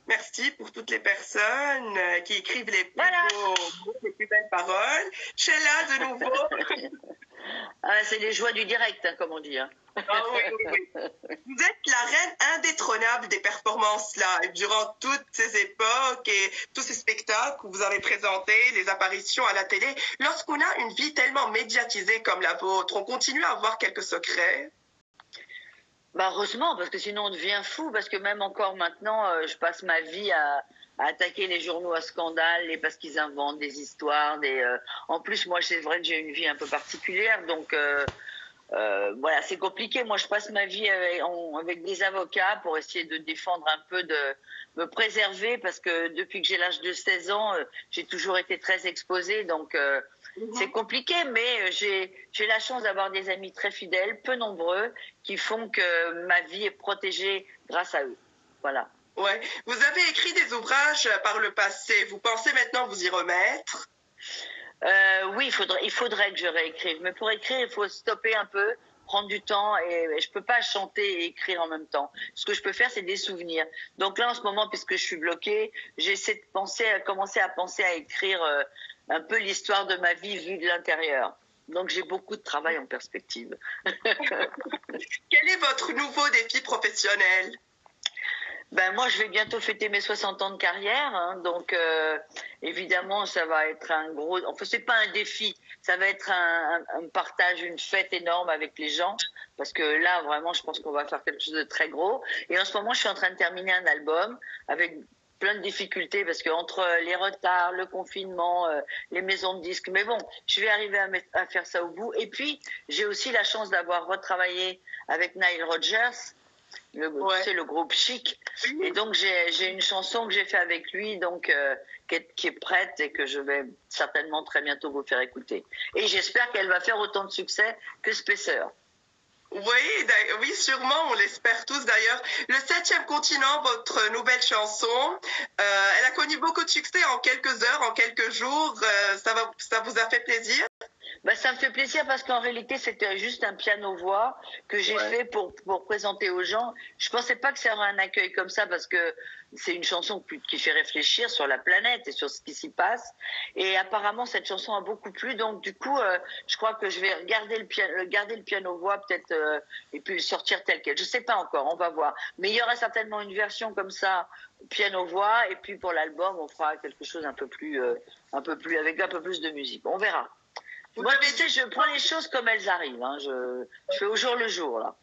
Merci pour toutes les personnes qui écrivent les plus Voilà. beaux mots, les plus belles paroles. Sheila, de nouveau. Ah, c'est les joies du direct, hein, comme on dit. Hein. Ah oui, oui, oui. Vous êtes la reine indétrônable des performances live durant toutes ces époques et tous ces spectacles où vous avez présenté, les apparitions à la télé. Lorsqu'on a une vie tellement médiatisée comme la vôtre, on continue à avoir quelques secrets? Bah heureusement, parce que sinon on devient fou, parce que même encore maintenant, je passe ma vie à attaquer les journaux à scandale, et parce qu'ils inventent des histoires. En plus, moi, c'est vrai que j'ai une vie un peu particulière, donc voilà, c'est compliqué. Moi, je passe ma vie avec des avocats pour essayer de défendre un peu, de me préserver, parce que depuis que j'ai l'âge de 16 ans, j'ai toujours été très exposée, donc c'est compliqué, mais j'ai la chance d'avoir des amis très fidèles, peu nombreux, qui font que ma vie est protégée grâce à eux. Voilà. Ouais. Vous avez écrit des ouvrages par le passé. Vous pensez maintenant vous y remettre? Oui, il faudrait que je réécrive. Mais pour écrire, il faut stopper un peu, prendre du temps, et je peux pas chanter et écrire en même temps. Ce que je peux faire, c'est des souvenirs. Donc là, en ce moment, puisque je suis bloquée, j'essaie de commencer à penser à écrire un peu l'histoire de ma vie vue de l'intérieur. Donc j'ai beaucoup de travail en perspective. Quel est votre nouveau défi professionnel? Ben moi, je vais bientôt fêter mes 60 ans de carrière, hein, donc évidemment, ça va être un gros. Enfin, c'est pas un défi, ça va être un partage, une fête énorme avec les gens, parce que là, vraiment, je pense qu'on va faire quelque chose de très gros. Et en ce moment, je suis en train de terminer un album avec plein de difficultés, parce que entre les retards, le confinement, les maisons de disques, mais bon, je vais arriver à faire ça au bout. Et puis, j'ai aussi la chance d'avoir retravaillé avec Nile Rodgers. C'est le groupe Chic, et donc j'ai une chanson que j'ai fait avec lui, donc qui est prête et que je vais certainement très bientôt vous faire écouter, et j'espère qu'elle va faire autant de succès que Spacer. Oui, sûrement, on l'espère tous d'ailleurs. Le 7e continent, votre nouvelle chanson, elle a connu beaucoup de succès en quelques heures, en quelques jours. Ça vous a fait plaisir? Ben, ça me fait plaisir, parce qu'en réalité, c'était juste un piano-voix que j'ai fait pour présenter aux gens. Je pensais pas que ça aurait un accueil comme ça, parce que c'est une chanson qui fait réfléchir sur la planète et sur ce qui s'y passe. Et apparemment, cette chanson a beaucoup plu. Donc, du coup, je crois que je vais garder le piano-voix peut-être, et puis le sortir tel quel. Je sais pas encore, on va voir. Mais il y aura certainement une version comme ça, piano-voix. Et puis pour l'album, on fera quelque chose avec un peu plus de musique. On verra. Moi, tu sais, je prends les choses comme elles arrivent. Hein. Je fais au jour le jour, là.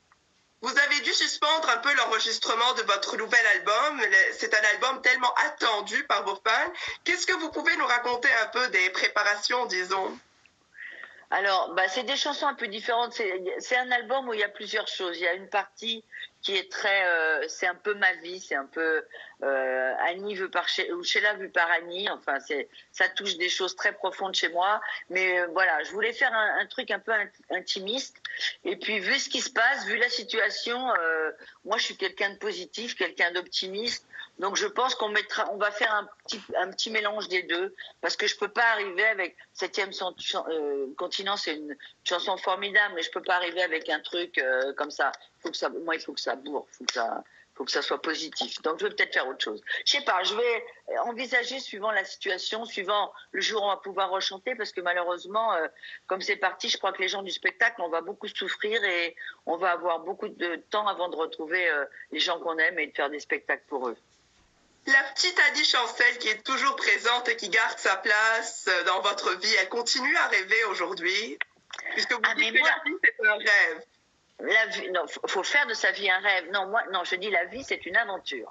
Vous avez dû suspendre un peu l'enregistrement de votre nouvel album. C'est un album tellement attendu par vos fans. Qu'est-ce que vous pouvez nous raconter un peu des préparations, disons? Alors, bah, c'est des chansons un peu différentes. C'est un album où il y a plusieurs choses. Il y a une partie qui est c'est un peu ma vie, c'est un peu Annie vu par ou Sheila vu par Annie. Enfin, ça touche des choses très profondes chez moi. Mais voilà, je voulais faire un truc un peu intimiste. Et puis, vu ce qui se passe, vu la situation, moi, je suis quelqu'un de positif, quelqu'un d'optimiste. Donc, je pense on va faire un petit mélange des deux, parce que je peux pas arriver avec Septième continent, c'est une chanson formidable, mais je peux pas arriver avec un truc comme ça. Il faut que ça bourre, faut que ça soit positif. Donc, je vais peut-être faire autre chose. Je sais pas, je vais envisager suivant la situation, suivant le jour où on va pouvoir rechanter, parce que malheureusement, comme c'est parti, je crois que les gens du spectacle, on va beaucoup souffrir, et on va avoir beaucoup de temps avant de retrouver les gens qu'on aime et de faire des spectacles pour eux. La petite Annie Chancel qui est toujours présente et qui garde sa place dans votre vie, elle continue à rêver aujourd'hui, puisque vous dites que la vie, c'est un rêve. La vie, non, faut faire de sa vie un rêve. Non, je dis la vie, c'est une aventure.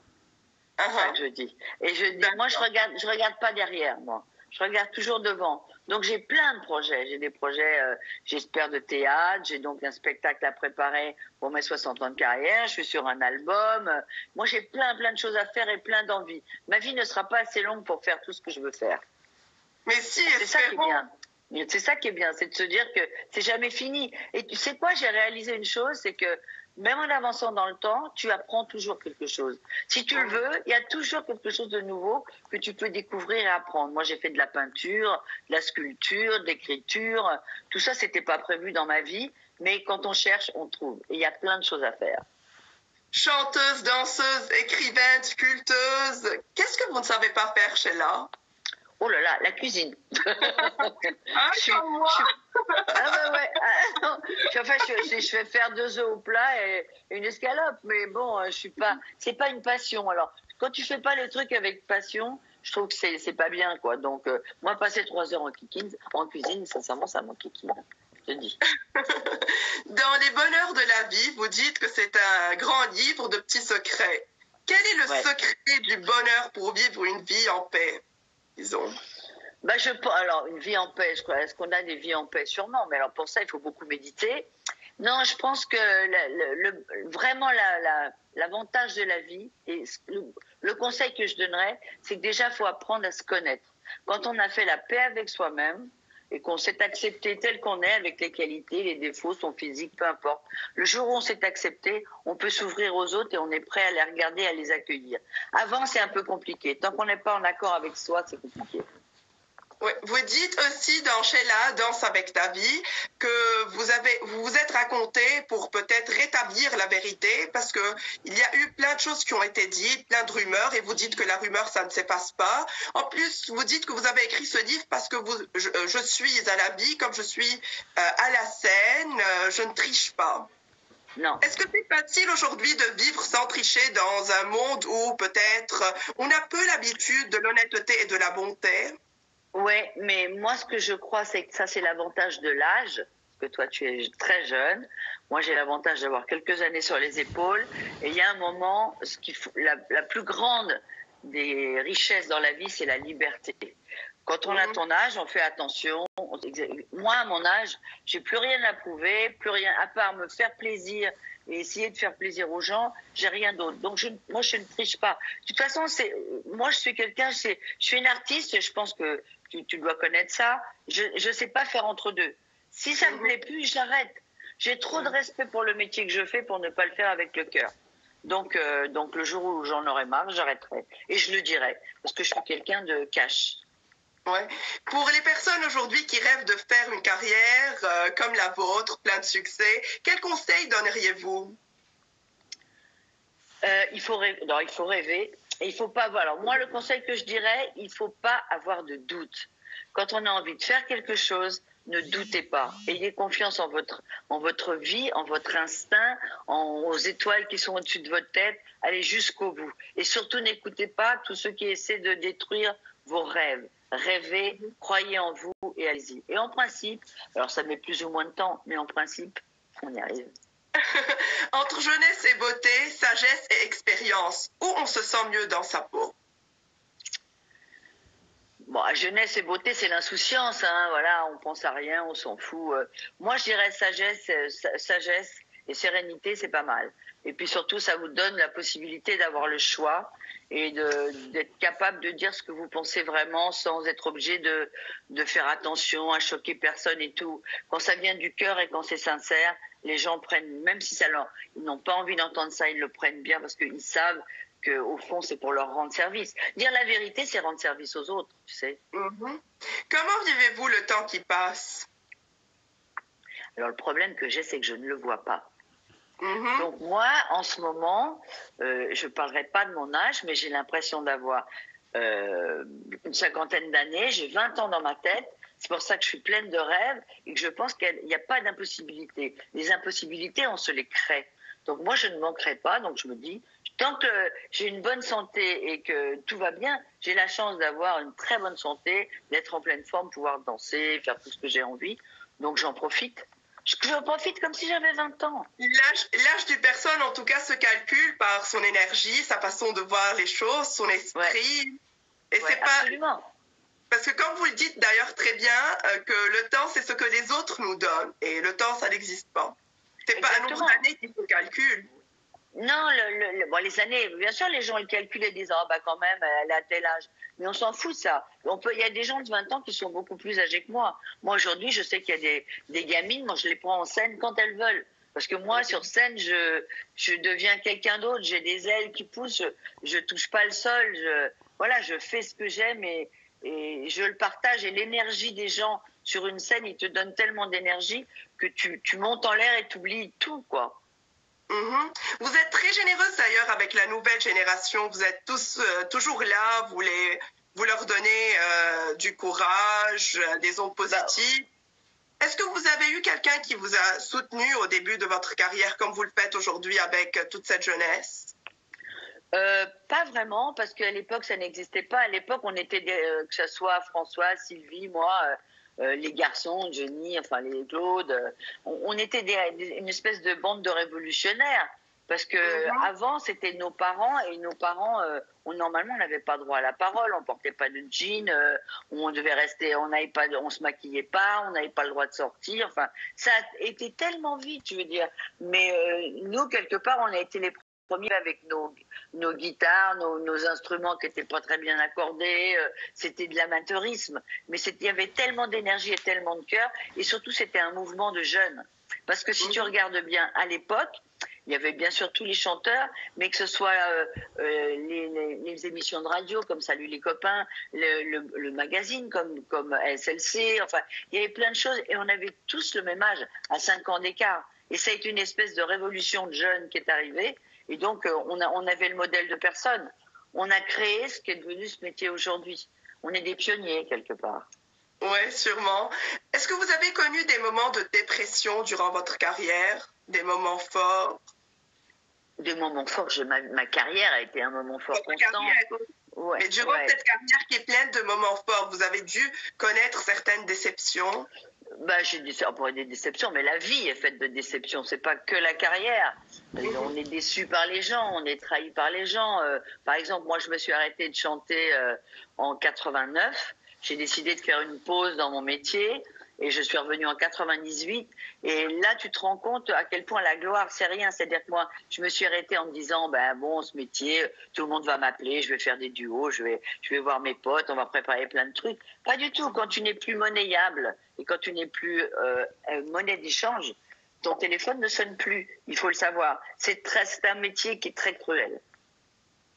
C'est ça que je dis. Et moi, je regarde pas derrière, moi. Je regarde toujours devant. Donc, j'ai plein de projets. J'ai des projets, j'espère, de théâtre. J'ai donc un spectacle à préparer pour mes 60 ans de carrière. Je suis sur un album. Moi, j'ai plein de choses à faire et plein d'envies. Ma vie ne sera pas assez longue pour faire tout ce que je veux faire. Mais si, c'est ça qui est bien. C'est ça qui est bien, c'est de se dire que c'est jamais fini. Et tu sais quoi, j'ai réalisé une chose, c'est que même en avançant dans le temps, tu apprends toujours quelque chose. Si tu le veux, il y a toujours quelque chose de nouveau que tu peux découvrir et apprendre. Moi, j'ai fait de la peinture, de la sculpture, de l'écriture. Tout ça, c'était pas prévu dans ma vie, mais quand on cherche, on trouve. Et il y a plein de choses à faire. Chanteuse, danseuse, écrivaine, sculpteuse. Qu'est-ce que vous ne savez pas faire, Sheila? Oh là là, la cuisine. Ah, comme moi. Ah bah ouais. Ah, non. Enfin, je vais faire 2 œufs au plat et une escalope, mais bon, je suis pas. C'est pas une passion. Alors, quand tu fais pas le truc avec passion, je trouve que c'est pas bien, quoi. Donc, moi, passer 3 heures en cuisine, sincèrement, ça m'enquiquine. Je te dis. Dans Les bonheurs de la vie, vous dites que c'est un grand livre de petits secrets. Quel est le secret du bonheur pour vivre une vie en paix, disons? Bah alors, une vie en paix, est-ce qu'on a des vies en paix? Sûrement, mais alors pour ça, il faut beaucoup méditer. Non, je pense que vraiment l'avantage de la vie, et le conseil que je donnerais, c'est que déjà, il faut apprendre à se connaître. Quand on a fait la paix avec soi-même, et qu'on s'est accepté tel qu'on est, avec les qualités, les défauts, son physique, peu importe. Le jour où on s'est accepté, on peut s'ouvrir aux autres et on est prêt à les regarder, à les accueillir. Avant, c'est un peu compliqué. Tant qu'on n'est pas en accord avec soi, c'est compliqué. Oui, vous dites aussi dans Sheila, Danse avec ta vie, que vous vous êtes raconté pour peut-être rétablir la vérité, parce que il y a eu plein de choses qui ont été dites, plein de rumeurs, et vous dites que la rumeur, ça ne s'efface pas. En plus, vous dites que vous avez écrit ce livre parce que je suis à la vie, comme je suis à la scène, je ne triche pas. Non. Est-ce que c'est facile aujourd'hui de vivre sans tricher dans un monde où peut-être on a peu l'habitude de l'honnêteté et de la bonté? Oui, mais moi, ce que je crois, c'est que ça, c'est l'avantage de l'âge, parce que toi, tu es très jeune. Moi, j'ai l'avantage d'avoir quelques années sur les épaules. Et il y a un moment, la plus grande des richesses dans la vie, c'est la liberté. Quand on a ton âge, on fait attention. Moi, à mon âge, j'ai plus rien à prouver, plus rien, à part me faire plaisir et essayer de faire plaisir aux gens, j'ai rien d'autre. Donc, moi, je ne triche pas. De toute façon, moi, je suis quelqu'un, je suis une artiste, je pense que tu dois connaître ça. Je ne sais pas faire entre deux. Si ça me plaît plus, j'arrête. J'ai trop de respect pour le métier que je fais pour ne pas le faire avec le cœur. Donc le jour où j'en aurai marre, j'arrêterai. Et je le dirai, parce que je suis quelqu'un de cash. Ouais. Pour les personnes aujourd'hui qui rêvent de faire une carrière comme la vôtre, plein de succès, quels conseils donneriez-vous? Il faut rêver. Non, il faut rêver. Et il faut pas avoir. Alors moi, le conseil que je dirais, il faut pas avoir de doute. Quand on a envie de faire quelque chose, ne doutez pas. Ayez confiance en votre vie, en votre instinct, aux étoiles qui sont au-dessus de votre tête. Allez jusqu'au bout. Et surtout, n'écoutez pas tous ceux qui essaient de détruire vos rêves. Rêvez, croyez en vous et allez-y. Et en principe, alors ça met plus ou moins de temps, mais en principe, on y arrive. Entre jeunesse et beauté, sagesse et expérience, où on se sent mieux dans sa peau? Bon, jeunesse et beauté, c'est l'insouciance, hein. Voilà, on pense à rien, on s'en fout. Moi, je dirais sagesse et sérénité, c'est pas mal. Et puis surtout, ça vous donne la possibilité d'avoir le choix et d'être capable de dire ce que vous pensez vraiment sans être obligé de faire attention à choquer personne et tout. Quand ça vient du cœur et quand c'est sincère, les gens prennent, même si ils n'ont pas envie d'entendre ça, ils le prennent bien parce qu'ils savent qu'au fond, c'est pour leur rendre service. Dire la vérité, c'est rendre service aux autres, tu sais. Comment vivez-vous le temps qui passe? Alors, le problème que j'ai, c'est que je ne le vois pas. Donc, moi, en ce moment, je ne parlerai pas de mon âge, mais j'ai l'impression d'avoir une 50aine d'années. J'ai 20 ans dans ma tête. C'est pour ça que je suis pleine de rêves et que je pense qu'il n'y a pas d'impossibilité. Les impossibilités, on se les crée. Donc, moi, je ne manquerai pas. Donc, je me dis, tant que j'ai une bonne santé et que tout va bien, j'ai la chance d'avoir une très bonne santé, d'être en pleine forme, pouvoir danser, faire tout ce que j'ai envie. Donc, j'en profite. Je profite comme si j'avais 20 ans. L'âge d'une personne, en tout cas, se calcule par son énergie, sa façon de voir les choses, son esprit. Ouais. Et c'est pas... Absolument. Parce que comme vous le dites d'ailleurs très bien, que le temps, c'est ce que les autres nous donnent. Et le temps, ça n'existe pas. C'est pas un nombre d'années qui se calcule. Non, bon, les années, bien sûr, les gens le calculent et disent, oh, bah, quand même, elle a tel âge. Mais on s'en fout, ça. Il y a des gens de 20 ans qui sont beaucoup plus âgés que moi. Moi, aujourd'hui, je sais qu'il y a des gamines, moi, je les prends en scène quand elles veulent. Parce que moi, sur scène, je deviens quelqu'un d'autre. J'ai des ailes qui poussent. Je touche pas le sol. Voilà, je fais ce que j'aime et je le partage. Et l'énergie des gens sur une scène, ils te donnent tellement d'énergie que tu montes en l'air et tu oublies tout, quoi. Mhm. Vous êtes très généreuse d'ailleurs avec la nouvelle génération. Vous êtes tous toujours là, vous leur donnez du courage, des ondes Bah, positives. Est-ce que vous avez eu quelqu'un qui vous a soutenu au début de votre carrière comme vous le faites aujourd'hui avec toute cette jeunesse? pas vraiment, parce qu'à l'époque, ça n'existait pas. À l'époque, on était, que ce soit François, Sylvie, moi, les garçons, Johnny, enfin les Claude, on était une espèce de bande de révolutionnaires. Parce que Mhm. avant, c'était nos parents, et nos parents, normalement, on n'avait pas droit à la parole, on portait pas de jean, on devait rester, on se maquillait pas, on n'avait pas le droit de sortir. Enfin, ça a été tellement vite, je veux dire. Mais nous, quelque part, on a été les premiers avec nos guitares, nos instruments qui n'étaient pas très bien accordés. C'était de l'amateurisme. Mais il y avait tellement d'énergie et tellement de cœur. Et surtout, c'était un mouvement de jeunes. Parce que si tu Mhm. regardes bien, à l'époque, il y avait bien sûr tous les chanteurs, mais que ce soit les émissions de radio comme Salut les copains, le magazine comme SLC, enfin, il y avait plein de choses et on avait tous le même âge, à 5 ans d'écart. Et ça a été une espèce de révolution de jeunes qui est arrivée. Et donc, on avait le modèle de personne. On a créé ce qui est devenu ce métier aujourd'hui. On est des pionniers, quelque part. Ouais, sûrement. Est-ce que vous avez connu des moments de dépression durant votre carrière, des moments forts? Des moments forts, ma carrière a été un moment fort Votre constant. carrière. Ouais, Mais durant ouais. cette carrière qui est pleine de moments forts, vous avez dû connaître certaines déceptions. Bah, on pourrait des déceptions, mais la vie est faite de déceptions. C'est pas que la carrière. On Mhm. est déçu par les gens, on est trahi par les gens. Par exemple, moi, je me suis arrêtée de chanter en 89. J'ai décidé de faire une pause dans mon métier et je suis revenue en 98. Et là, tu te rends compte à quel point la gloire, c'est rien. C'est-à-dire que moi, je me suis arrêtée en me disant, ben bon, ce métier, tout le monde va m'appeler, je vais faire des duos, je vais voir mes potes, on va préparer plein de trucs. Pas du tout. Quand tu n'es plus monnayable et quand tu n'es plus monnaie d'échange, ton téléphone ne sonne plus. Il faut le savoir. C'est un métier qui est très cruel.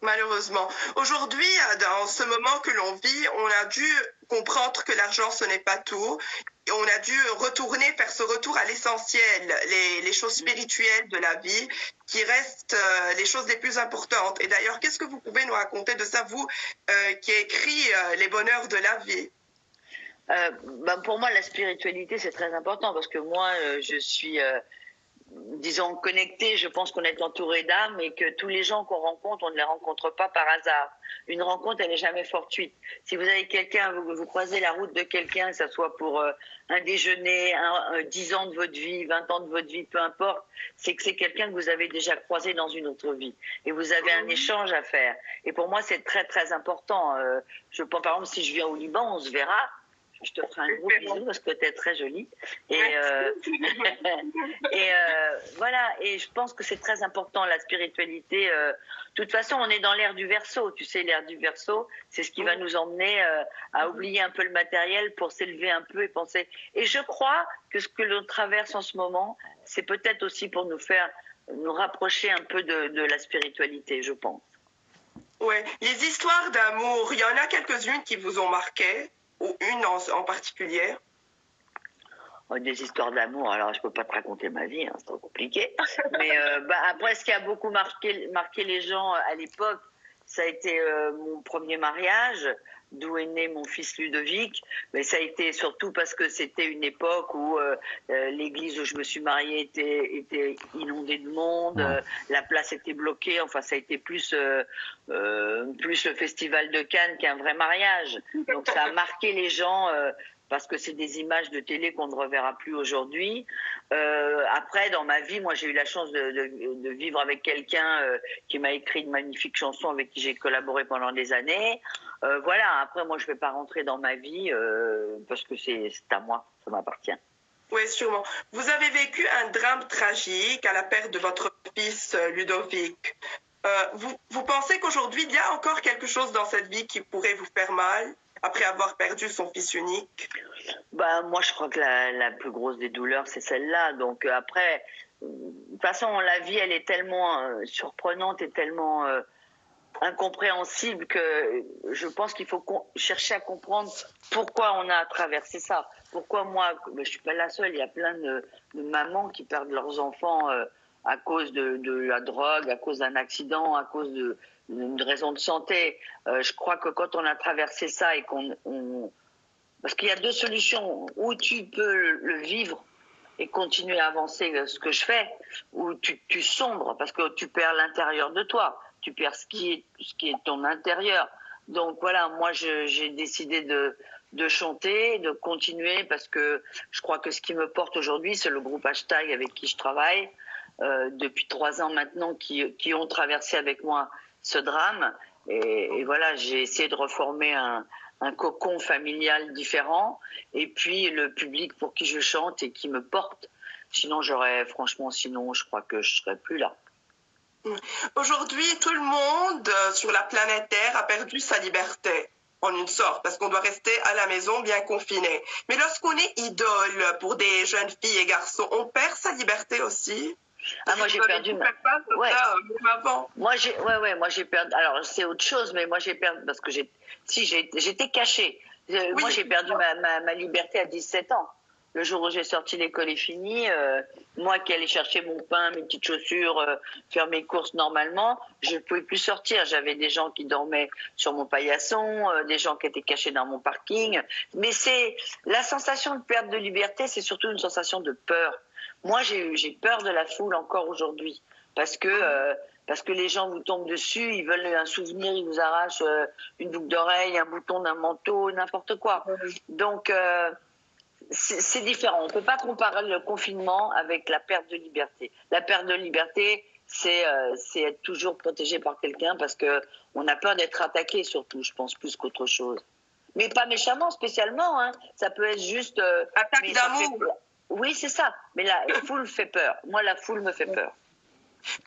Malheureusement. Aujourd'hui, dans ce moment que l'on vit, on a dû comprendre que l'argent, ce n'est pas tout. Et on a dû faire ce retour à l'essentiel, les choses spirituelles de la vie, qui restent les choses les plus importantes. Et d'ailleurs, qu'est-ce que vous pouvez nous raconter de ça, vous, qui écrit Les bonheurs de la vie? Ben pour moi, la spiritualité, c'est très important parce que moi, je suis disons, connectés, je pense qu'on est entouré d'âmes et que tous les gens qu'on rencontre, on ne les rencontre pas par hasard. Une rencontre, elle n'est jamais fortuite. Si vous avez quelqu'un, vous croisez la route de quelqu'un, que ce soit pour un déjeuner, 10 ans de votre vie, 20 ans de votre vie, peu importe, c'est que c'est quelqu'un que vous avez déjà croisé dans une autre vie. Et vous avez un échange à faire. Et pour moi, c'est très, très important. Je pense, par exemple, si je viens au Liban, on se verra. Je te ferai un gros bisou parce que tu es très jolie. Et, voilà, et je pense que c'est très important la spiritualité. De toute façon, on est dans l'ère du Verseau. Tu sais, l'ère du Verseau, c'est ce qui va nous emmener à oublier un peu le matériel pour s'élever un peu et penser. Et je crois que ce que l'on traverse en ce moment, c'est peut-être aussi pour nous rapprocher un peu de la spiritualité, je pense. Ouais. Les histoires d'amour, il y en a quelques-unes qui vous ont marqué, ou une en particulier. Des histoires d'amour, alors je peux pas te raconter ma vie, hein, c'est trop compliqué. Mais après, ce qui a beaucoup marqué les gens à l'époque, ça a été mon premier mariage, d'où est né mon fils Ludovic. Mais ça a été surtout parce que c'était une époque où l'église où je me suis mariée était inondée de monde, la place était bloquée. Enfin, ça a été plus le festival de Cannes qu'un vrai mariage. Donc ça a marqué les gens. Parce que c'est des images de télé qu'on ne reverra plus aujourd'hui. Après, dans ma vie, moi, j'ai eu la chance de vivre avec quelqu'un qui m'a écrit de magnifiques chansons, avec qui j'ai collaboré pendant des années. Voilà, après, moi, je ne vais pas rentrer dans ma vie parce que c'est à moi, ça m'appartient. Oui, sûrement. Vous avez vécu un drame tragique à la perte de votre fils Ludovic. Vous pensez qu'aujourd'hui, il y a encore quelque chose dans cette vie qui pourrait vous faire mal après avoir perdu son fils unique? Bah, moi, je crois que la plus grosse des douleurs, c'est celle-là. Donc après, de toute façon, la vie, elle est tellement surprenante et tellement incompréhensible que je pense qu'il faut chercher à comprendre pourquoi on a traversé ça. Pourquoi moi, je suis pas la seule, il y a plein de mamans qui perdent leurs enfants à cause de la drogue, à cause d'un accident, à cause d'une raison de santé. Je crois que quand on a traversé ça et parce qu'il y a deux solutions. Ou tu peux le vivre et continuer à avancer ce que je fais, ou tu sombres parce que tu perds l'intérieur de toi, tu perds ce qui est ton intérieur. Donc voilà, moi j'ai décidé de chanter, de continuer, parce que je crois que ce qui me porte aujourd'hui, c'est le groupe Hashtag avec qui je travaille depuis 3 ans maintenant, qui ont traversé avec moi ce drame. Et voilà, j'ai essayé de reformer un cocon familial différent, et puis le public pour qui je chante et qui me porte. Sinon, je crois que je serais plus là. Aujourd'hui, tout le monde sur la planète Terre a perdu sa liberté, en une sorte, parce qu'on doit rester à la maison bien confiné. Mais lorsqu'on est idole pour des jeunes filles et garçons, on perd sa liberté aussi. Moi j'ai perdu ouais. Moi j'ai perdu. Alors c'est autre chose, mais moi j'ai perdu parce que j'étais cachée. Moi j'ai perdu ma liberté à 17 ans. Le jour où j'ai sorti l'école est finie, moi qui allais chercher mon pain, mes petites chaussures, faire mes courses normalement, je ne pouvais plus sortir. J'avais des gens qui dormaient sur mon paillasson, des gens qui étaient cachés dans mon parking. Mais c'est la sensation de perte de liberté, c'est surtout une sensation de peur. Moi, j'ai peur de la foule encore aujourd'hui, parce que les gens vous tombent dessus, ils veulent un souvenir, ils vous arrachent une boucle d'oreille, un bouton d'un manteau, n'importe quoi. Donc, c'est différent. On ne peut pas comparer le confinement avec la perte de liberté. La perte de liberté, c'est être toujours protégé par quelqu'un, parce qu'on a peur d'être attaqué, surtout, je pense, plus qu'autre chose. Mais pas méchamment, spécialement. Hein. Ça peut être juste... attaque d'amour. Oui, c'est ça. Mais la foule fait peur. Moi, la foule me fait peur.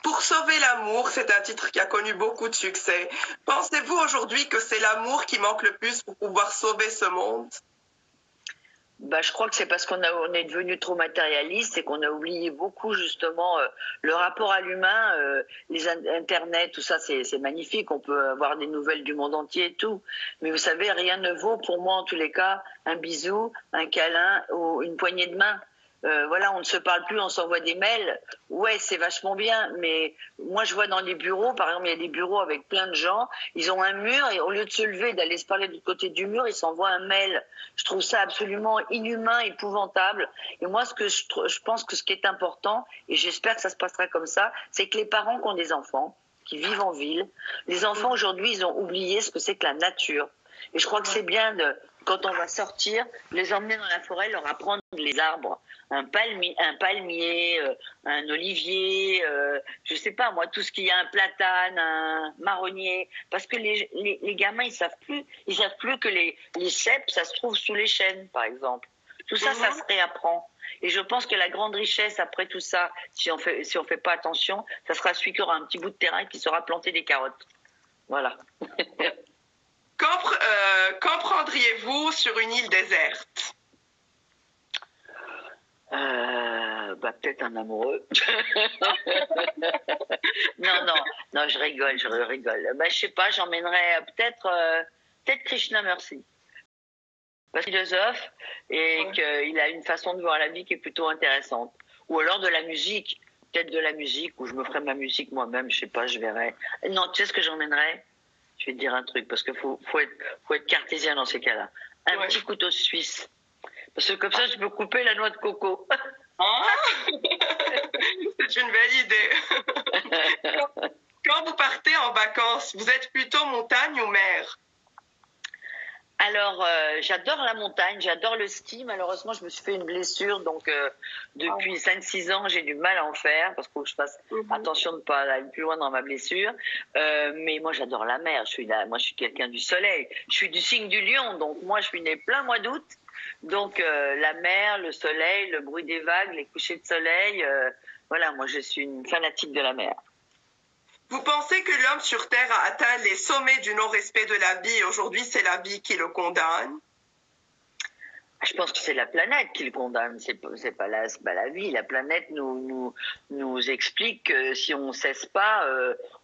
Pour sauver l'amour, c'est un titre qui a connu beaucoup de succès. Pensez-vous aujourd'hui que c'est l'amour qui manque le plus pour pouvoir sauver ce monde ? Je crois que c'est parce qu'on est devenu trop matérialiste et qu'on a oublié beaucoup justement le rapport à l'humain, les Internet, tout ça c'est magnifique, on peut avoir des nouvelles du monde entier et tout. Mais vous savez, rien ne vaut pour moi en tous les cas un bisou, un câlin ou une poignée de main. Voilà, on ne se parle plus, on s'envoie des mails. Ouais, c'est vachement bien, mais moi je vois dans les bureaux, par exemple, il y a des bureaux avec plein de gens, ils ont un mur et au lieu de se lever, d'aller se parler du côté du mur, ils s'envoient un mail. Je trouve ça absolument inhumain, épouvantable. Et moi, je pense que ce qui est important, et j'espère que ça se passera comme ça, c'est que les parents qui ont des enfants, qui vivent en ville, les enfants aujourd'hui, ils ont oublié ce que c'est que la nature. Et je crois que c'est bien quand on va sortir, les emmener dans la forêt, leur apprendre les arbres. Un palmier, un olivier, je sais pas moi, tout ce qu'il y a, un platane, un marronnier, parce que les gamins ils savent plus que les cèpes ça se trouve sous les chênes par exemple. Tout ça, ça se réapprend. Et je pense que la grande richesse après tout ça, si on fait pas attention, ça sera celui qui aura un petit bout de terrain qui saura planter des carottes. Voilà. Quand prendriez-vous sur une île déserte ? Peut-être un amoureux. non, je rigole. Je sais pas, j'emmènerais peut-être Krishnamurti. Parce qu'il est philosophe et qu'il a une façon de voir la vie qui est plutôt intéressante. Ou alors de la musique, peut-être de la musique, où je me ferais ma musique moi-même, je sais pas, je verrais. Non, tu sais ce que j'emmènerais ? Je vais te dire un truc, parce qu'il faut être cartésien dans ces cas-là. Un petit couteau suisse. Parce que comme ça, je peux couper la noix de coco. C'est une belle idée. Quand vous partez en vacances, vous êtes plutôt montagne ou mer ? Alors, j'adore la montagne, j'adore le ski. Malheureusement, je me suis fait une blessure, donc depuis 5-6 ans, j'ai du mal à en faire parce qu'il faut que je fasse attention de ne pas aller plus loin dans ma blessure. Mais moi, j'adore la mer. Moi, je suis quelqu'un du soleil. Je suis du signe du lion, donc moi, je suis née plein mois d'août. Donc, la mer, le soleil, le bruit des vagues, les couchers de soleil. Voilà, moi, je suis une fanatique de la mer. Vous pensez que l'homme sur Terre a atteint les sommets du non-respect de la vie et aujourd'hui c'est la vie qui le condamne ? Je pense que c'est la planète qui le condamne, c'est pas la vie. La planète nous explique que si on ne cesse pas,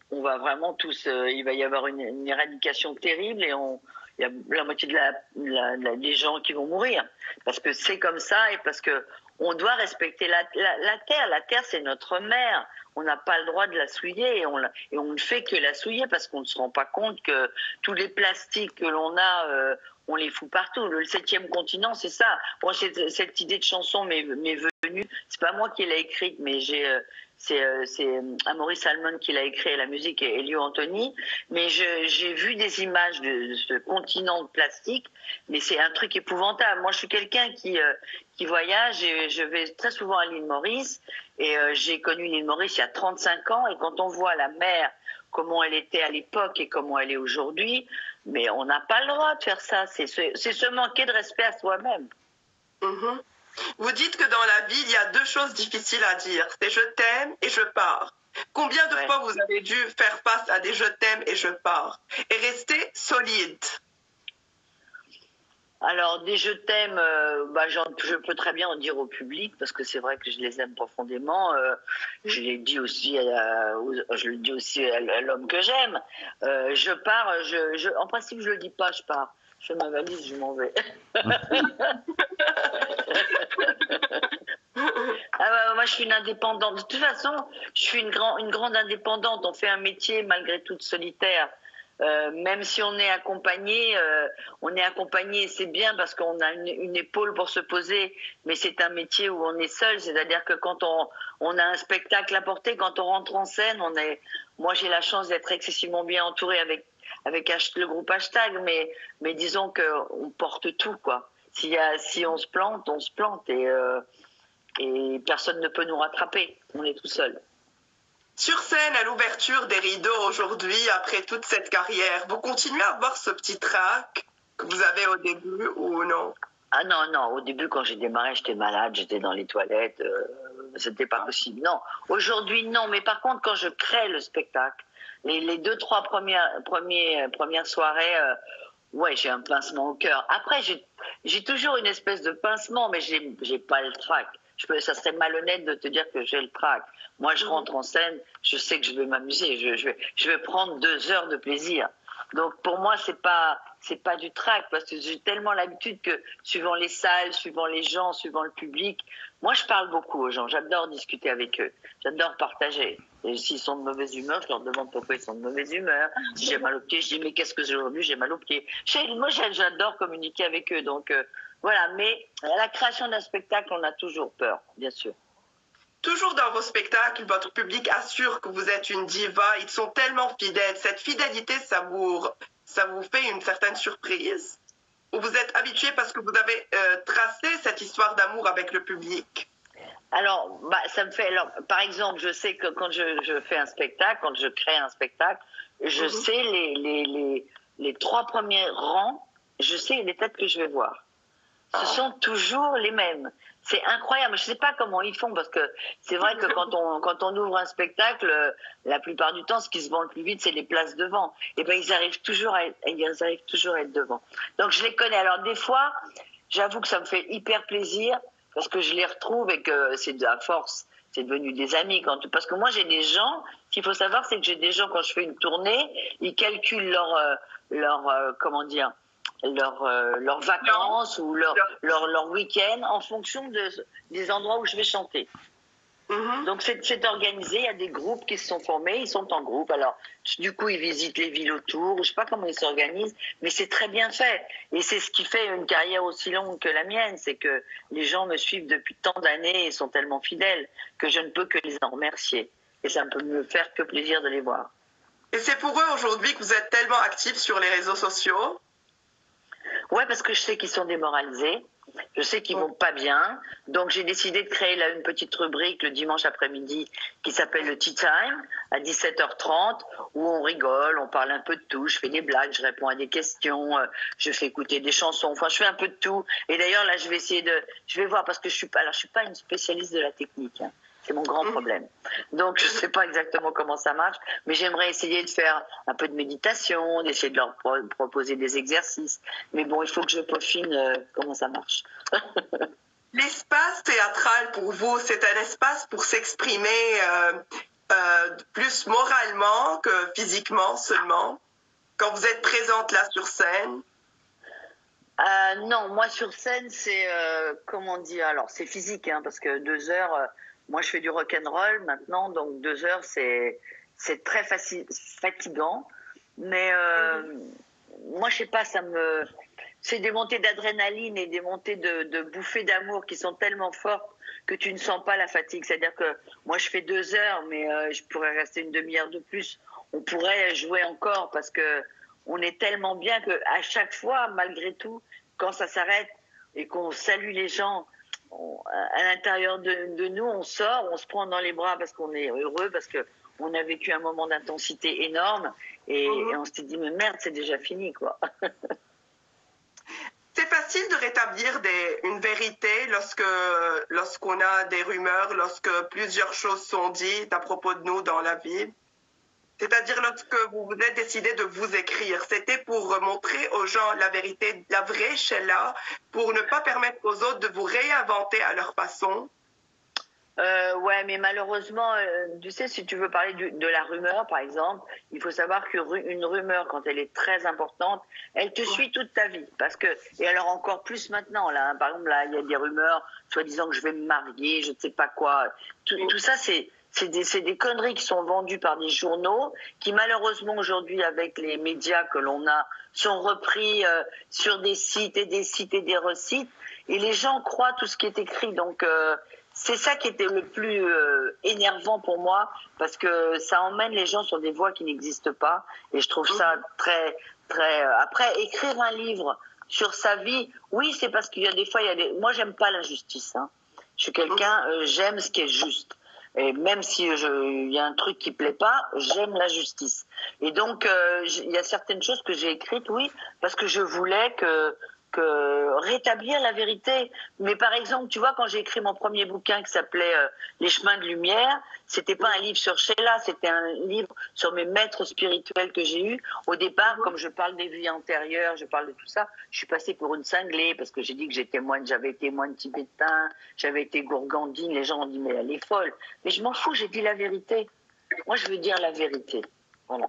on va vraiment tous, il va y avoir une éradication terrible et il y a la moitié des gens qui vont mourir. Parce que c'est comme ça et parce que on doit respecter la terre. La terre, c'est notre mère. On n'a pas le droit de la souiller et on ne fait que la souiller parce qu'on ne se rend pas compte que tous les plastiques que l'on a, on les fout partout. Le 7e continent, c'est ça. Moi, cette idée de chanson m'est venue. C'est pas moi qui l'ai écrite, mais c'est Maurice Salmon qui l'a écrit, la musique et Elio Anthony. Mais j'ai vu des images de ce continent de plastique, mais c'est un truc épouvantable. Moi, je suis quelqu'un qui voyage et je vais très souvent à l'île Maurice. Et j'ai connu l'île Maurice il y a 35 ans. Et quand on voit la mer, comment elle était à l'époque et comment elle est aujourd'hui, mais on n'a pas le droit de faire ça. C'est se manquer de respect à soi-même. Mhm. Vous dites que dans la vie, il y a 2 choses difficiles à dire. C'est je t'aime et je pars. Combien de fois vous avez dû faire face à des je t'aime et je pars et rester solide? Alors, des je t'aime, je peux très bien en dire au public parce que c'est vrai que je les aime profondément. Je le dis aussi à l'homme que j'aime. Je pars, en principe, je le dis pas, je pars. Je fais ma valise, je m'en vais. Moi, je suis une indépendante. De toute façon, je suis une grande indépendante. On fait un métier malgré tout solitaire. Même si on est accompagné, c'est bien parce qu'on a une épaule pour se poser, mais c'est un métier où on est seul, c'est-à-dire que quand on a un spectacle à porter, quand on rentre en scène, moi j'ai la chance d'être excessivement bien entourée avec le groupe Hashtag, mais disons qu'on porte tout, quoi. Si on se plante et personne ne peut nous rattraper, on est tout seul. Sur scène, à l'ouverture des rideaux aujourd'hui, après toute cette carrière, vous continuez à avoir ce petit trac que vous avez au début ou non? Ah non, au début quand j'ai démarré, j'étais malade, j'étais dans les toilettes, c'était pas possible. Non, aujourd'hui non, mais par contre quand je crée le spectacle, les 2-3 premières soirées, ouais, j'ai un pincement au cœur. Après, j'ai toujours une espèce de pincement, mais j'ai pas le trac. Ça serait malhonnête de te dire que j'ai le trac. Moi, je rentre en scène, je sais que je vais m'amuser, je vais prendre 2 heures de plaisir. Donc pour moi, c'est pas du trac parce que j'ai tellement l'habitude que suivant les salles, suivant les gens, suivant le public, moi je parle beaucoup aux gens. J'adore discuter avec eux, j'adore partager. Et s'ils sont de mauvaise humeur, je leur demande pourquoi ils sont de mauvaise humeur. Si j'ai mal au pied, je dis mais qu'est-ce que j'ai aujourd'hui? J'ai mal au pied. Moi j'adore communiquer avec eux. Donc voilà. Mais à la création d'un spectacle, on a toujours peur, bien sûr. Toujours dans vos spectacles, votre public assure que vous êtes une diva. Ils sont tellement fidèles. Cette fidélité, ça vous fait une certaine surprise? Ou vous êtes habitué parce que vous avez tracé cette histoire d'amour avec le public? Alors, ça me fait. Alors, par exemple, je sais que quand je fais un spectacle, quand je crée un spectacle, je sais les 3 premiers rangs, je sais les têtes que je vais voir. Ce sont toujours les mêmes. C'est incroyable. Je ne sais pas comment ils font parce que c'est vrai que quand on ouvre un spectacle, la plupart du temps, ce qui se vend le plus vite, c'est les places devant. Et ben ils arrivent toujours à être devant. Donc je les connais. Alors des fois, j'avoue que ça me fait hyper plaisir parce que je les retrouve et que c'est de la force. C'est devenu des amis parce que moi j'ai des gens. Ce qu'il faut savoir, c'est que j'ai des gens quand je fais une tournée, ils calculent leurs vacances ou leur week-end en fonction des endroits où je vais chanter. Donc c'est organisé, il y a des groupes qui se sont formés, ils sont en groupe. Alors du coup ils visitent les villes autour, je ne sais pas comment ils s'organisent, mais c'est très bien fait. Et c'est ce qui fait une carrière aussi longue que la mienne, c'est que les gens me suivent depuis tant d'années et sont tellement fidèles que je ne peux que les en remercier. Et ça ne peut me faire que plaisir de les voir. Et c'est pour eux aujourd'hui que vous êtes tellement actifs sur les réseaux sociaux? Ouais, parce que je sais qu'ils sont démoralisés, je sais qu'ils vont pas bien, donc j'ai décidé de créer là une petite rubrique le dimanche après-midi qui s'appelle le Tea Time à 17h30 où on rigole, on parle un peu de tout, je fais des blagues, je réponds à des questions, je fais écouter des chansons, enfin je fais un peu de tout. Et d'ailleurs là je vais voir parce que je suis pas une spécialiste de la technique. Hein. C'est mon grand problème. Donc, je ne sais pas exactement comment ça marche, mais j'aimerais essayer de faire un peu de méditation, d'essayer de leur proposer des exercices. Mais bon, il faut que je peaufine comment ça marche. L'espace théâtral, pour vous, c'est un espace pour s'exprimer plus moralement que physiquement seulement, quand vous êtes présente là sur scène? Non, moi sur scène, c'est comment dire. Alors c'est physique, hein, parce que 2 heures. Moi, je fais du rock and roll maintenant, donc 2 heures, c'est très fatigant. Mais moi, je sais pas, c'est des montées d'adrénaline et des montées de bouffées d'amour qui sont tellement fortes que tu ne sens pas la fatigue. C'est-à-dire que moi, je fais 2 heures, mais je pourrais rester une demi-heure de plus. On pourrait jouer encore parce que on est tellement bien que à chaque fois, malgré tout, quand ça s'arrête et qu'on salue les gens, à l'intérieur de nous, on sort, on se prend dans les bras parce qu'on est heureux, parce que on a vécu un moment d'intensité énorme et on s'est dit mais merde, c'est déjà fini quoi. C'est facile de rétablir une vérité lorsqu'on a des rumeurs, lorsque plusieurs choses sont dites à propos de nous dans la vie. C'est-à-dire lorsque vous vous êtes décidé de vous écrire, c'était pour montrer aux gens la vérité, la vraie Sheila, pour ne pas permettre aux autres de vous réinventer à leur façon. Ouais, mais malheureusement, tu sais, si tu veux parler de la rumeur, par exemple, il faut savoir qu'une rumeur, quand elle est très importante, elle te suit toute ta vie. Parce que, et alors encore plus maintenant, là, hein, par exemple, là, il y a des rumeurs, soi-disant que je vais me marier, je ne sais pas quoi. Tout ça, c'est des conneries qui sont vendues par des journaux, qui malheureusement aujourd'hui, avec les médias que l'on a, sont repris sur des sites et des sites et des resites, et les gens croient tout ce qui est écrit. Donc, c'est ça qui était le plus énervant pour moi, parce que ça emmène les gens sur des voies qui n'existent pas, et je trouve ça très, très... Après, écrire un livre sur sa vie, oui, c'est parce qu'il y a des fois, moi, j'aime pas l'injustice. Hein. Je suis quelqu'un, j'aime ce qui est juste. Et même si il y a un truc qui plaît pas, j'aime la justice. Et donc, il y a certaines choses que j'ai écrites, oui, parce que je voulais que rétablir la vérité. Mais par exemple, tu vois, quand j'ai écrit mon premier bouquin qui s'appelait Les chemins de lumière, c'était pas un livre sur Sheila, c'était un livre sur mes maîtres spirituels que j'ai eus. Au départ, comme je parle des vies antérieures, je parle de tout ça, je suis passée pour une cinglée parce que j'ai dit que j'avais été moine tibétain, j'avais été gourgandine. Les gens ont dit mais elle est folle. Mais je m'en fous, j'ai dit la vérité. Moi, je veux dire la vérité. Voilà.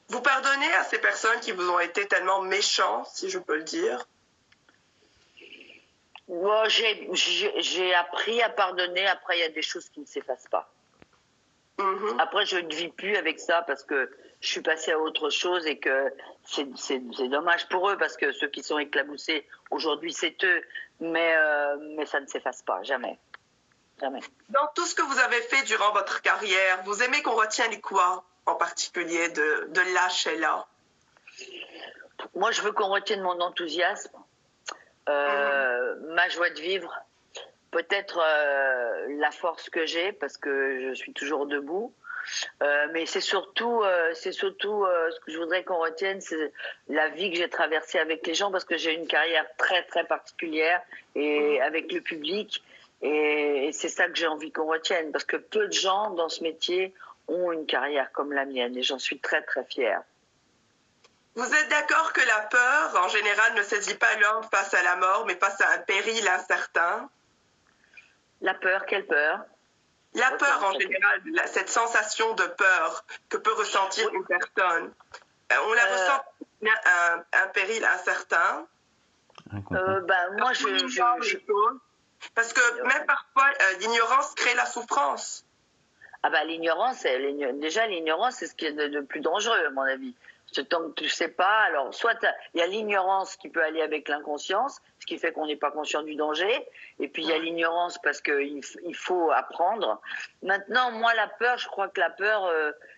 Vous pardonnez à ces personnes qui vous ont été tellement méchants, si je peux le dire? Moi, j'ai appris à pardonner. Après, il y a des choses qui ne s'effacent pas. Après, je ne vis plus avec ça parce que je suis passée à autre chose et que c'est dommage pour eux parce que ceux qui sont éclaboussés aujourd'hui, c'est eux. Mais ça ne s'efface pas, jamais. Jamais. Dans tout ce que vous avez fait durant votre carrière, vous aimez qu'on retienne quoi en particulier de la Sheila? Moi, je veux qu'on retienne mon enthousiasme, ma joie de vivre, peut-être la force que j'ai parce que je suis toujours debout. Mais c'est surtout ce que je voudrais qu'on retienne, c'est la vie que j'ai traversée avec les gens parce que j'ai une carrière très très particulière et avec le public et c'est ça que j'ai envie qu'on retienne parce que peu de gens dans ce métier ont une carrière comme la mienne et j'en suis très très fière. Vous êtes d'accord que la peur, en général, ne saisit pas l'homme face à la mort, mais face à un péril incertain? La peur, quelle peur? La peur, en général, cette sensation de peur que peut ressentir une personne. On la ressent un péril incertain. Moi, parce que même parfois, l'ignorance crée la souffrance. Ah l'ignorance, déjà l'ignorance, c'est ce qui est de plus dangereux à mon avis. Tant que tu sais pas, alors soit il y a l'ignorance qui peut aller avec l'inconscience, ce qui fait qu'on n'est pas conscient du danger, et puis il y a l'ignorance parce qu'il faut apprendre. Maintenant, moi la peur, je crois que la peur,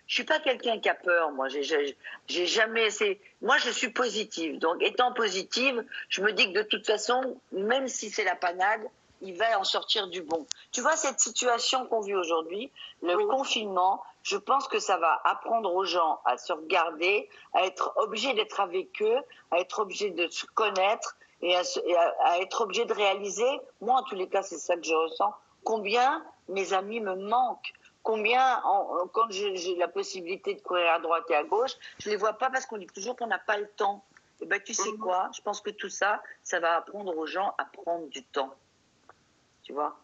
je suis pas quelqu'un qui a peur. Moi, j'ai jamais essayé. Moi, je suis positive. Donc, étant positive, je me dis que de toute façon, même si c'est la panade, il va en sortir du bon. Tu vois, cette situation qu'on vit aujourd'hui, le confinement, je pense que ça va apprendre aux gens à se regarder, à être obligés d'être avec eux, à être obligés de se connaître et à être obligés de réaliser, moi en tous les cas c'est ça que je ressens, combien mes amis me manquent. Combien, quand j'ai la possibilité de courir à droite et à gauche, je les vois pas parce qu'on dit toujours qu'on n'a pas le temps. Et ben tu sais quoi, je pense que tout ça, ça va apprendre aux gens à prendre du temps. Tu vois,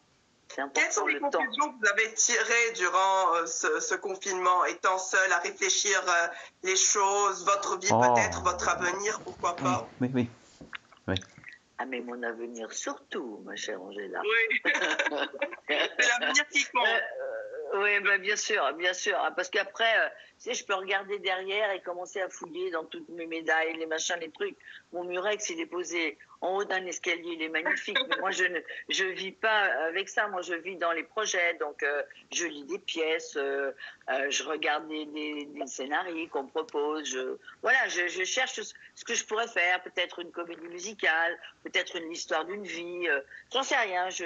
c'est important. Quelles sont les conclusions que vous avez tirées durant ce confinement, étant seul à réfléchir les choses, votre vie peut-être, votre avenir, pourquoi pas? Oui. Oui. Ah, mais mon avenir surtout, ma chère Angela. Oui. C'est l'avenir qui compte. Oui, bah, bien sûr, parce qu'après, tu sais, je peux regarder derrière et commencer à fouiller dans toutes mes médailles, les machins, les trucs. Mon murex, il est posé en haut d'un escalier, il est magnifique. Mais moi, je vis pas avec ça. Moi, je vis dans les projets. Donc, je lis des pièces, je regarde des scénarios qu'on me propose. Voilà, je cherche ce que je pourrais faire. Peut-être une comédie musicale, peut-être une histoire d'une vie. J'en sais rien. Tu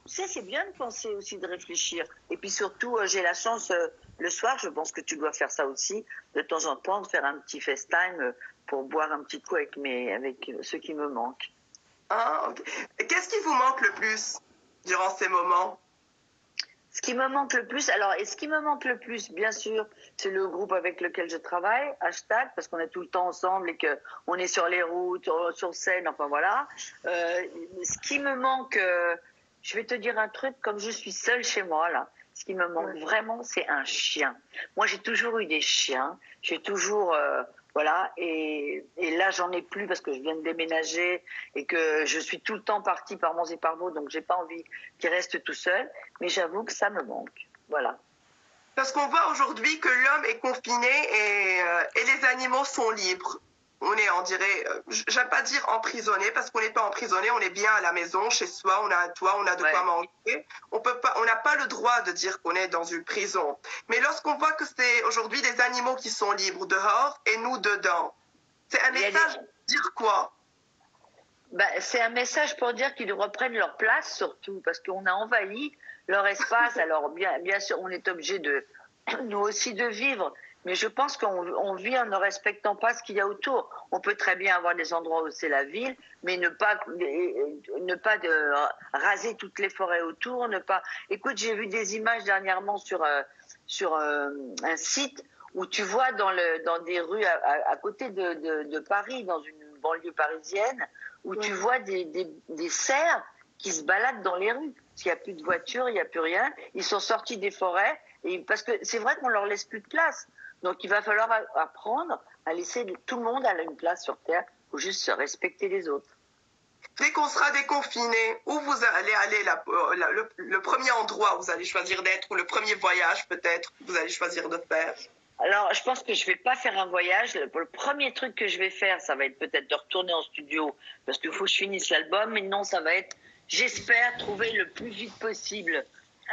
sais, c'est bien de penser aussi, de réfléchir. Et puis surtout, j'ai la chance, le soir, je pense que tu dois faire ça aussi, de temps en temps, de faire un petit FaceTime pour boire un petit coup avec ceux qui me manquent. Ah, ok. Qu'est-ce qui vous manque le plus durant ces moments? Ce qui me manque le plus, bien sûr, c'est le groupe avec lequel je travaille, Hashtag, parce qu'on est tout le temps ensemble et qu'on est sur les routes, sur scène, enfin voilà. Ce qui me manque, je vais te dire un truc, comme je suis seule chez moi, là, ce qui me manque vraiment, c'est un chien. Moi, j'ai toujours eu des chiens, j'ai toujours... voilà, et là j'en ai plus parce que je viens de déménager et que je suis tout le temps partie par Mons et par Vaux, donc j'ai pas envie qu'il reste tout seul, mais j'avoue que ça me manque, voilà. Parce qu'on voit aujourd'hui que l'homme est confiné et les animaux sont libres. On est, on dirait, j'aime pas dire emprisonné parce qu'on n'est pas emprisonné, on est bien à la maison, chez soi, on a un toit, on a de quoi manger. On n'a pas le droit de dire qu'on est dans une prison. Mais lorsqu'on voit que c'est aujourd'hui des animaux qui sont libres dehors et nous dedans, c'est un message pour dire quoi? Bah, c'est un message pour dire qu'ils reprennent leur place surtout, parce qu'on a envahi leur espace. Alors bien sûr, on est obligé nous aussi de vivre, mais je pense qu'on vit en ne respectant pas ce qu'il y a autour. On peut très bien avoir des endroits où c'est la ville, mais ne pas raser toutes les forêts autour, ne pas. Écoute, j'ai vu des images dernièrement sur un site où tu vois dans des rues à côté de Paris, dans une banlieue parisienne, où tu vois des cerfs qui se baladent dans les rues. Parce qu'il n'y a plus de voitures, il n'y a plus rien. Ils sont sortis des forêts, parce que c'est vrai qu'on leur laisse plus de place. Donc il va falloir apprendre à laisser tout le monde à une place sur Terre. Il faut juste se respecter les autres. Dès qu'on sera déconfiné, où vous allez aller le premier endroit où vous allez choisir d'être, ou le premier voyage peut-être que vous allez choisir de faire? Alors, je pense que je vais pas faire un voyage. Le premier truc que je vais faire, ça va être peut-être de retourner en studio parce qu'il faut que je finisse l'album. Mais non, ça va être, j'espère, trouver le plus vite possible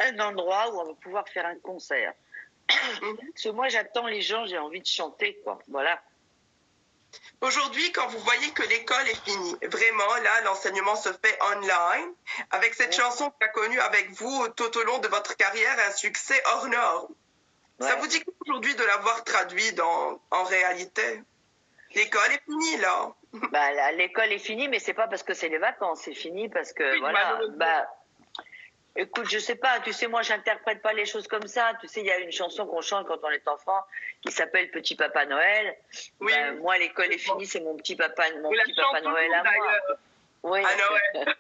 un endroit où on va pouvoir faire un concert. Parce que moi, j'attends les gens, j'ai envie de chanter, quoi. Voilà. Aujourd'hui, quand vous voyez que l'école est finie, vraiment, là, l'enseignement se fait online, avec cette chanson qui a connu avec vous tout au long de votre carrière un succès hors norme. Ça vous dit qu'aujourd'hui de l'avoir traduit en réalité? L'école est finie, là. Bah, l'école est finie, mais c'est pas parce que c'est les vacances, c'est fini parce que, voilà. Bah, écoute, je sais pas, tu sais, moi, j'interprète pas les choses comme ça. Tu sais, il y a une chanson qu'on chante quand on est enfant qui s'appelle Petit Papa Noël. Oui. Ben, moi, l'école est finie, c'est mon petit papa Noël à moi. Oui. À Noël.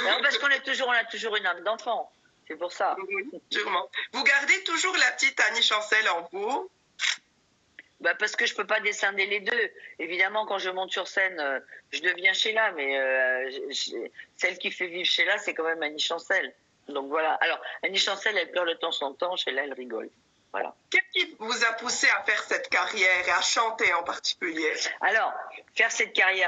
Non, parce on a toujours une âme d'enfant. C'est pour ça. Oui, sûrement. Vous gardez toujours la petite Annie Chancel en vous? Bah parce que je peux pas descender les deux. Évidemment, quand je monte sur scène, je deviens Sheila, mais celle qui fait vivre Sheila, c'est quand même Annie Chancel. Donc voilà. Alors, Annie Chancel, elle pleure de temps en temps, Sheila, elle rigole. Voilà. Qu'est-ce qui vous a poussé à faire cette carrière et à chanter en particulier? Alors, faire cette carrière,